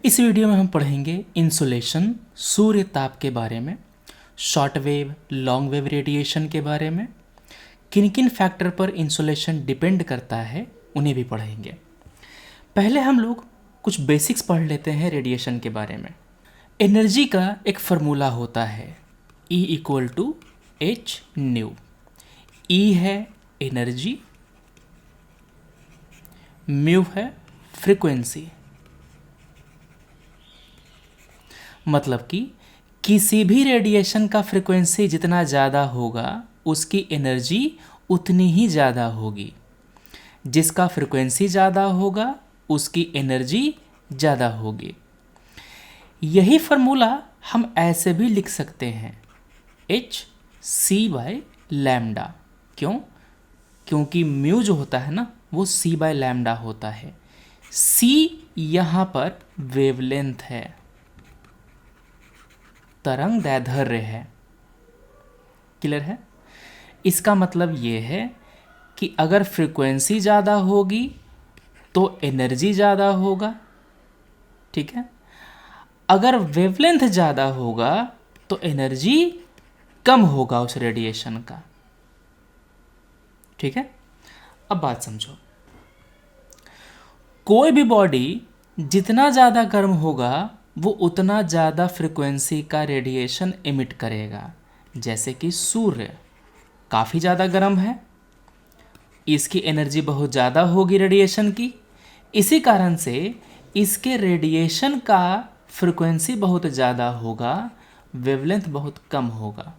इस वीडियो में हम पढ़ेंगे इंसुलेशन, सूर्य ताप के बारे में, short wave, long wave radiation के बारे में, किन किन फैक्टर पर इंसुलेशन डिपेंड करता है उन्हें भी पढ़ेंगे। पहले हम लोग कुछ बेसिक्स पढ़ लेते हैं रेडिएशन के बारे में। एनर्जी का एक फार्मूला होता है E=H²। E है एनर्जी, म्यू है फ्रीक्वेंसी। मतलब कि किसी भी रेडिएशन का फ्रीक्वेंसी जितना ज़्यादा होगा उसकी एनर्जी उतनी ही ज़्यादा होगी। जिसका फ्रीक्वेंसी ज़्यादा होगा उसकी एनर्जी ज़्यादा होगी। यही फार्मूला हम ऐसे भी लिख सकते हैं Hc/λ। क्यों? क्योंकि म्यू जो होता है ना वो c/λ होता है। c यहाँ पर वेवलेंथ है, तरंग दैर्ध्य है। क्लियर है? इसका मतलब ये है कि अगर फ्रीक्वेंसी ज़्यादा होगी तो एनर्जी ज़्यादा होगा। ठीक है? अगर वेवलेंथ ज़्यादा होगा तो एनर्जी कम होगा उस रेडिएशन का। ठीक है? अब बात समझो। कोई भी बॉडी जितना ज़्यादा गर्म होगा वो उतना ज़्यादा फ्रीक्वेंसी का रेडिएशन एमिट करेगा। जैसे कि सूर्य काफ़ी ज़्यादा गर्म है, इसकी एनर्जी बहुत ज़्यादा होगी रेडिएशन की। इसी कारण से इसके रेडिएशन का फ्रीक्वेंसी बहुत ज़्यादा होगा, वेवलेंथ बहुत कम होगा।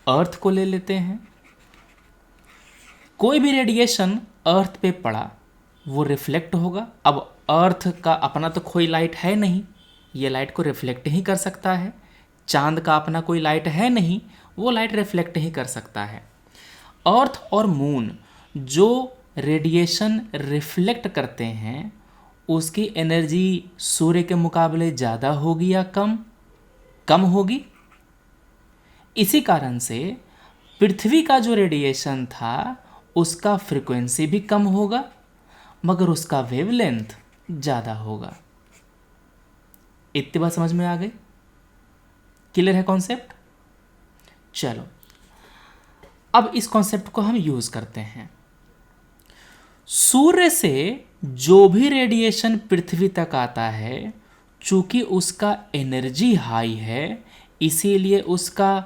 अर्थ को ले लेते हैं। कोई भी रेडिएशन अर्थ पे पड़ा वो रिफ्लेक्ट होगा। अब अर्थ का अपना तो कोई लाइट है नहीं, ये लाइट को रिफ्लेक्ट ही कर सकता है। चांद का अपना कोई लाइट है नहीं, वो लाइट रिफ्लेक्ट ही कर सकता है। अर्थ और मून जो रेडिएशन रिफ्लेक्ट करते हैं उसकी एनर्जी सूर्य के मुकाबले ज़्यादा होगी या कम? कम होगी। इसी कारण से पृथ्वी का जो रेडिएशन था उसका फ्रीक्वेंसी भी कम होगा मगर उसका वेवलेंथ ज़्यादा होगा। इतनी बात समझ में आ गई? क्लियर है कॉन्सेप्ट? चलो अब इस कॉन्सेप्ट को हम यूज़ करते हैं। सूर्य से जो भी रेडिएशन पृथ्वी तक आता है, चूंकि उसका एनर्जी हाई है इसीलिए उसका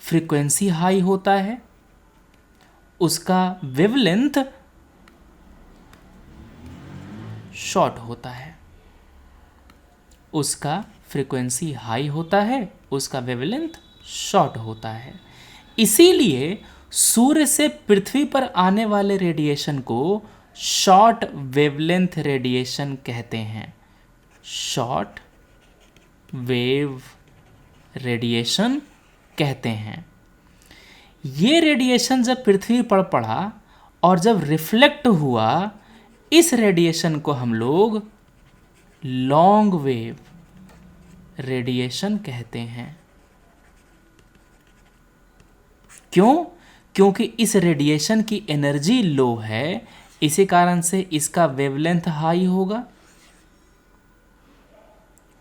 फ्रीक्वेंसी हाई होता है, उसका वेवलेंथ शॉर्ट होता है। उसका फ्रीक्वेंसी हाई होता है, उसका वेवलेंथ शॉर्ट होता है। इसीलिए सूर्य से पृथ्वी पर आने वाले रेडिएशन को शॉर्ट वेवलेंथ रेडिएशन कहते हैं। शॉर्ट वेव रेडिएशन कहते हैं। ये रेडिएशन जब पृथ्वी पर पड़ा और जब रिफ्लेक्ट हुआ, इस रेडिएशन को हम लोग लॉन्ग वेव रेडिएशन कहते हैं। क्यों? क्योंकि इस रेडिएशन की एनर्जी लो है, इसी कारण से इसका वेवलेंथ हाई होगा।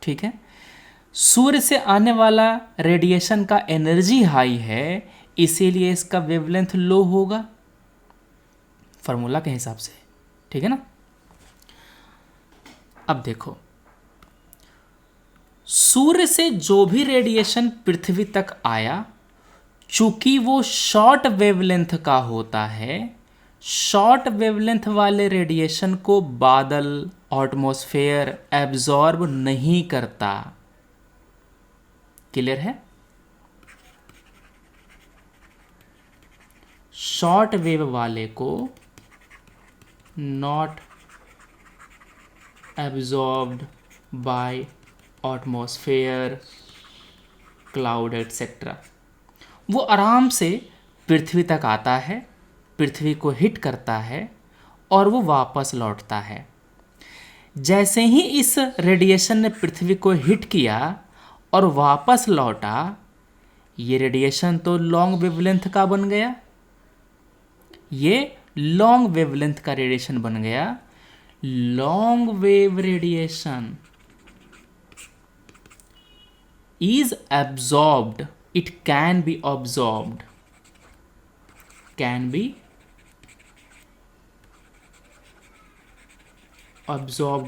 ठीक है? सूर्य से आने वाला रेडिएशन का एनर्जी हाई है इसीलिए इसका वेवलेंथ लो होगा, फार्मूला के हिसाब से। ठीक है ना? अब देखो, सूर्य से जो भी रेडिएशन पृथ्वी तक आया, चूंकि वो शॉर्ट वेवलेंथ का होता है, शॉर्ट वेवलेंथ वाले रेडिएशन को बादल, एटमॉस्फेयर एब्जॉर्ब नहीं करता। क्लियर है? शॉर्ट वेव वाले को not absorbed bye atmosphere, cloud etcetera. वो आराम से पृथ्वी तक आता है, पृथ्वी को हिट करता है और वो वापस लौटता है। जैसे ही इस रेडिएशन ने पृथ्वी को हिट किया और वापस लौटा, ये रेडिएशन तो लॉन्ग वेवलेंथ का बन गया। ये लॉन्ग वेवलेंथ का रेडिएशन बन गया। Long wave radiation is absorbed, it can be absorbed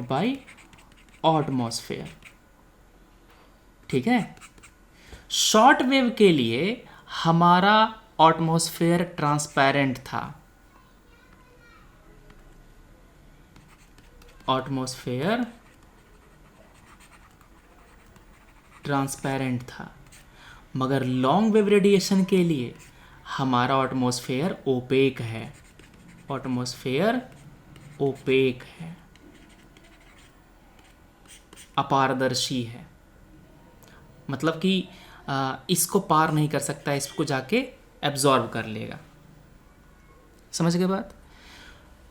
by atmosphere। ठीक है, शॉर्ट वेव के लिए हमारा एटमॉस्फेयर ट्रांसपेरेंट था, एटमॉस्फेयर ट्रांसपेरेंट था, मगर लॉन्ग वेव रेडिएशन के लिए हमारा एटमॉस्फेयर ओपेक है, एटमॉस्फेयर ओपेक है, अपारदर्शी है, मतलब कि इसको पार नहीं कर सकता, इसको जाके एब्जॉर्ब कर लेगा। समझ गए बात?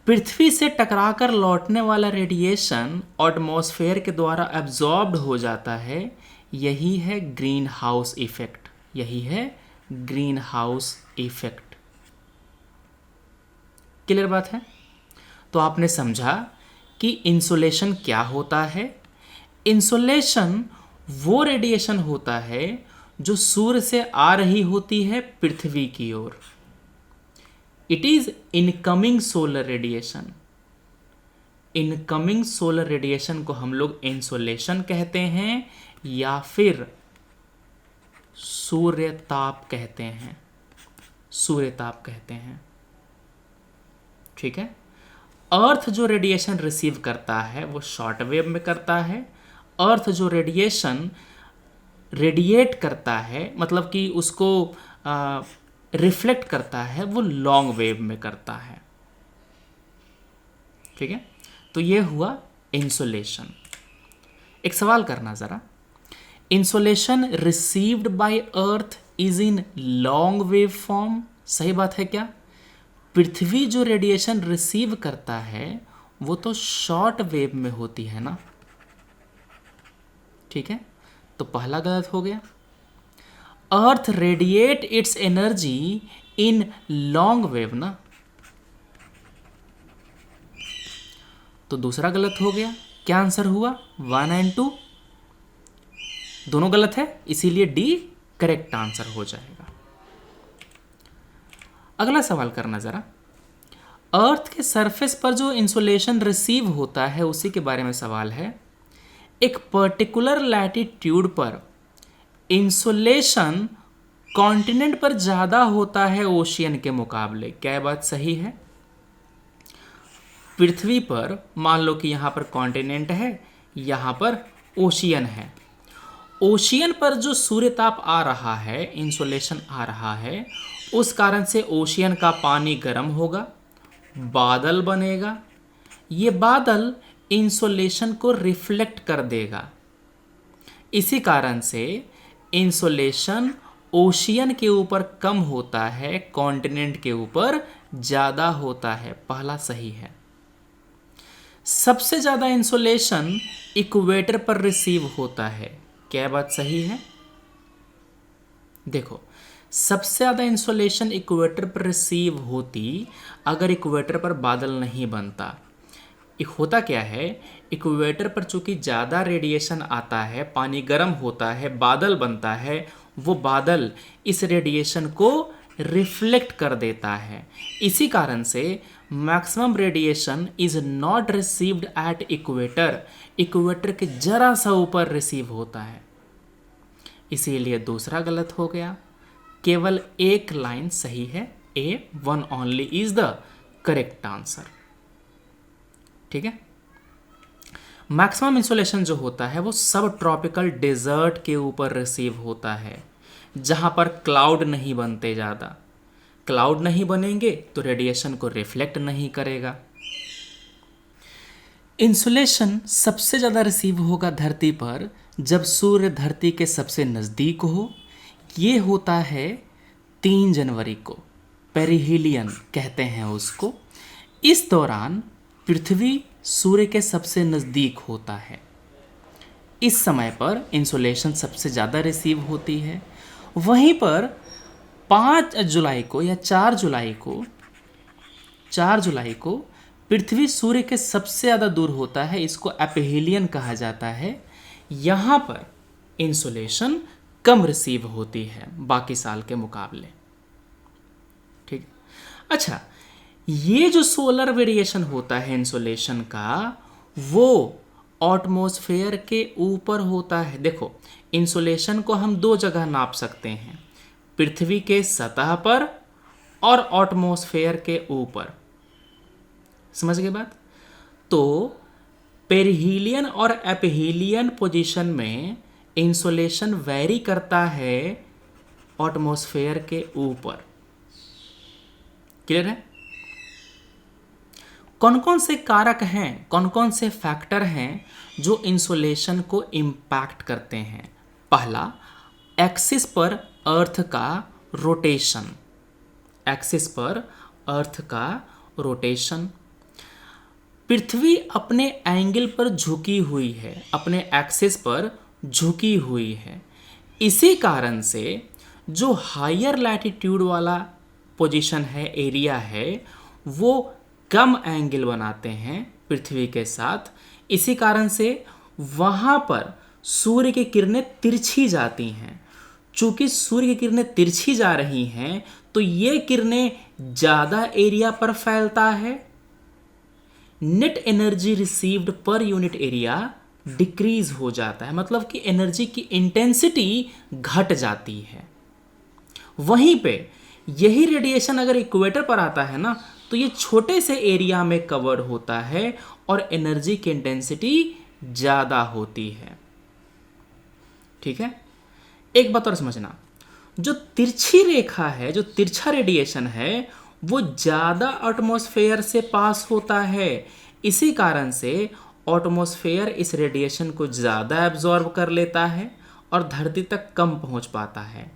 पृथ्वी से टकराकर लौटने वाला रेडिएशन एटमॉस्फेयर के द्वारा एब्जॉर्ब्ड हो जाता है, यही है ग्रीन हाउस इफेक्ट, यही है ग्रीन हाउस इफेक्ट। क्लियर बात है? तो आपने समझा कि इंसुलेशन क्या होता है। इंसुलेशन वो रेडिएशन होता है जो सूर्य से आ रही होती है पृथ्वी की ओर। It is incoming solar radiation. Incoming solar radiation को हम लोग इंसोलेशन कहते हैं या फिर सूर्य ताप कहते हैं, सूर्य ताप कहते हैं। ठीक है, अर्थ जो रेडिएशन रिसीव करता है वो शॉर्ट वेव में करता है, अर्थ जो रेडिएशन रेडिएट करता है मतलब कि उसको रिफ्लेक्ट करता है वो लॉन्ग वेव में करता है। ठीक है, तो ये हुआ इंसुलेशन। एक सवाल करना ज़रा, insulation received by earth is in long wave form, सही बात है क्या? पृथ्वी जो रेडिएशन रिसीव करता है वो तो शॉर्ट वेव में होती है ना। ठीक है, तो पहला गलत हो गया। Earth radiate its energy in long wave ना, तो दूसरा गलत हो गया। क्या आंसर हुआ? 1 और 2 दोनों गलत है, इसीलिए डी करेक्ट आंसर हो जाएगा। अगला सवाल करना जरा, अर्थ के सरफेस पर जो इंसुलेशन रिसीव होता है उसी के बारे में सवाल है। एक पर्टिकुलर लैटिट्यूड पर इंसुलेशन कॉन्टिनेंट पर ज़्यादा होता है ओशियन के मुकाबले, क्या यह बात सही है? पृथ्वी पर मान लो कि यहाँ पर कॉन्टिनेंट है, यहाँ पर ओशियन है, ओशियन पर जो सूर्यताप आ रहा है, इंसुलेशन आ रहा है, उस कारण से ओशियन का पानी गर्म होगा, बादल बनेगा, ये बादल इंसुलेशन को रिफ्लेक्ट कर देगा। इसी कारण से इंसुलेशन ओशियन के ऊपर कम होता है, कॉन्टिनेंट के ऊपर ज़्यादा होता है। पहला सही है। सबसे ज़्यादा इंसुलेशन इक्वेटर पर रिसीव होता है, क्या बात सही है? देखो, सबसे ज़्यादा इंसुलेशन इक्वेटर पर रिसीव होती अगर इक्वेटर पर बादल नहीं बनता। होता क्या है, इक्वेटर पर चूंकि ज़्यादा रेडिएशन आता है, पानी गर्म होता है, बादल बनता है, वो बादल इस रेडिएशन को रिफ्लेक्ट कर देता है। इसी कारण से maximum radiation is not received at equator, equator के जरा सा ऊपर रिसीव होता है, इसीलिए दूसरा गलत हो गया। केवल एक लाइन सही है, ए, 1 only is the correct answer. ठीक है, मैक्सिमम इंसुलेशन जो होता है वो सब ट्रॉपिकल डेजर्ट के ऊपर रिसीव होता है, जहां पर क्लाउड नहीं बनते। ज़्यादा क्लाउड नहीं बनेंगे तो रेडिएशन को रिफ्लेक्ट नहीं करेगा। इंसुलेशन सबसे ज़्यादा रिसीव होगा धरती पर जब सूर्य धरती के सबसे नज़दीक हो। ये होता है 3 जनवरी को, पेरिहीलियन कहते हैं उसको। इस दौरान पृथ्वी सूर्य के सबसे नज़दीक होता है। इस समय पर इंसुलेशन सबसे ज़्यादा रिसीव होती है। वहीं पर 5 जुलाई को या 4 जुलाई को पृथ्वी सूर्य के सबसे ज़्यादा दूर होता है, इसको एपीहीलियन कहा जाता है। यहाँ पर इंसोलेशन कम रिसीव होती है बाकी साल के मुकाबले। ठीक। अच्छा, ये जो सोलर वेरिएशन होता है इंसोलेशन का, वो एटमॉस्फेयर के ऊपर होता है। देखो, इंसोलेशन को हम दो जगह नाप सकते हैं, पृथ्वी के सतह पर और एटमॉस्फेयर के ऊपर। समझ गए बात? तो पेरिहीलियन और एपीहीलियन पोजीशन में इंसोलेशन वेरी करता है एटमॉस्फेयर के ऊपर। क्लियर है? कौन कौन से कारक हैं, कौन कौन से फैक्टर हैं जो इंसोलेशन को इम्पैक्ट करते हैं? पहला, एक्सिस पर अर्थ का रोटेशन। एक्सिस पर अर्थ का रोटेशन। पृथ्वी अपने एंगल पर झुकी हुई है, अपने एक्सिस पर झुकी हुई है। इसी कारण से जो हायर लैटिट्यूड वाला पोजीशन है, एरिया है, वो कम एंगल बनाते हैं पृथ्वी के साथ। इसी कारण से वहाँ पर सूर्य की किरणें तिरछी जाती हैं। चूंकि सूर्य की किरणें तिरछी जा रही हैं, तो ये किरणें ज़्यादा एरिया पर फैलता है। Net energy received per unit area decrease हो जाता है, मतलब कि एनर्जी की इंटेंसिटी घट जाती है। वहीं पे यही रेडिएशन अगर इक्वेटर पर आता है ना, तो ये छोटे से एरिया में कवर होता है और एनर्जी की इंटेंसिटी ज़्यादा होती है। ठीक है? एक बात और समझना, जो तिरछी रेखा है, जो तिरछा रेडिएशन है, वो ज़्यादा एटमॉस्फेयर से पास होता है। इसी कारण से एटमॉस्फेयर इस रेडिएशन को ज़्यादा एब्जॉर्ब कर लेता है और धरती तक कम पहुंच पाता है।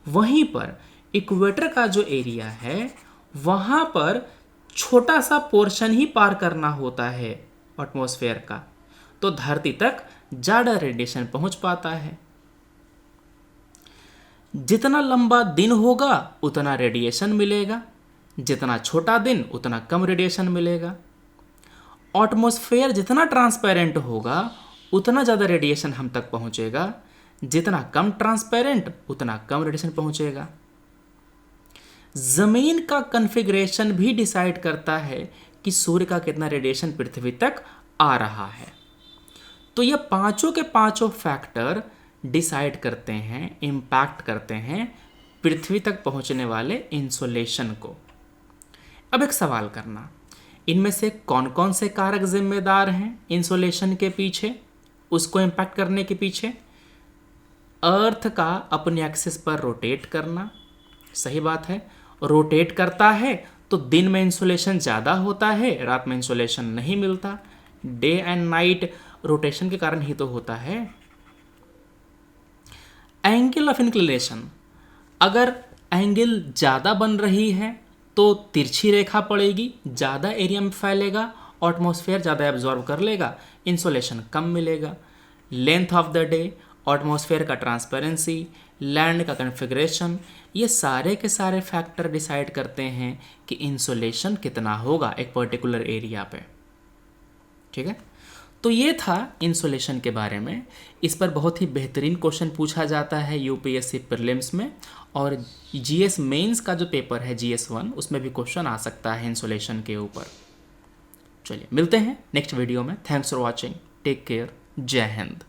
वहीं पर इक्वेटर का जो एरिया है, वहाँ पर छोटा सा पोर्शन ही पार करना होता है एटमॉस्फेयर का, तो धरती तक ज़्यादा रेडिएशन पहुंच पाता है। जितना लंबा दिन होगा उतना रेडिएशन मिलेगा, जितना छोटा दिन उतना कम रेडिएशन मिलेगा। एटमॉस्फेयर जितना ट्रांसपेरेंट होगा उतना ज़्यादा रेडिएशन हम तक पहुंचेगा, जितना कम ट्रांसपेरेंट उतना कम रेडिएशन पहुंचेगा। ज़मीन का कॉन्फ़िगरेशन भी डिसाइड करता है कि सूर्य का कितना रेडिएशन पृथ्वी तक आ रहा है। तो ये पांचों के पांचों फैक्टर डिसाइड करते हैं, इम्पैक्ट करते हैं पृथ्वी तक पहुंचने वाले इंसोलेशन को। अब एक सवाल करना, इनमें से कौन कौन से कारक जिम्मेदार हैं इंसोलेशन के पीछे, उसको इम्पैक्ट करने के पीछे? अर्थ का अपने एक्सिस पर रोटेट करना, सही बात है। रोटेट करता है तो दिन में इंसोलेशन ज़्यादा होता है, रात में इंसोलेशन नहीं मिलता। डे एंड नाइट रोटेशन के कारण ही तो होता है। एंगल ऑफ इंक्लिनेशन, अगर एंगल ज़्यादा बन रही है तो तिरछी रेखा पड़ेगी, ज़्यादा एरिया में फैलेगा, एटमॉस्फेयर ज़्यादा एब्जॉर्ब कर लेगा, इंसोलेशन कम मिलेगा। Length of the day, atmosphere का ट्रांसपेरेंसी, लैंड का कॉन्फ़िगरेशन, ये सारे के सारे फैक्टर डिसाइड करते हैं कि इंसोलेशन कितना होगा एक पर्टिकुलर एरिया पे। ठीक है? तो ये था इंसोलेशन के बारे में। इस पर बहुत ही बेहतरीन क्वेश्चन पूछा जाता है यूपीएससी प्रीलिम्स में, और जीएस मेंस का जो पेपर है GS1, उसमें भी क्वेश्चन आ सकता है इंसोलेशन के ऊपर। चलिए मिलते हैं नेक्स्ट वीडियो में। Thanks for watching, take care, जय हिंद।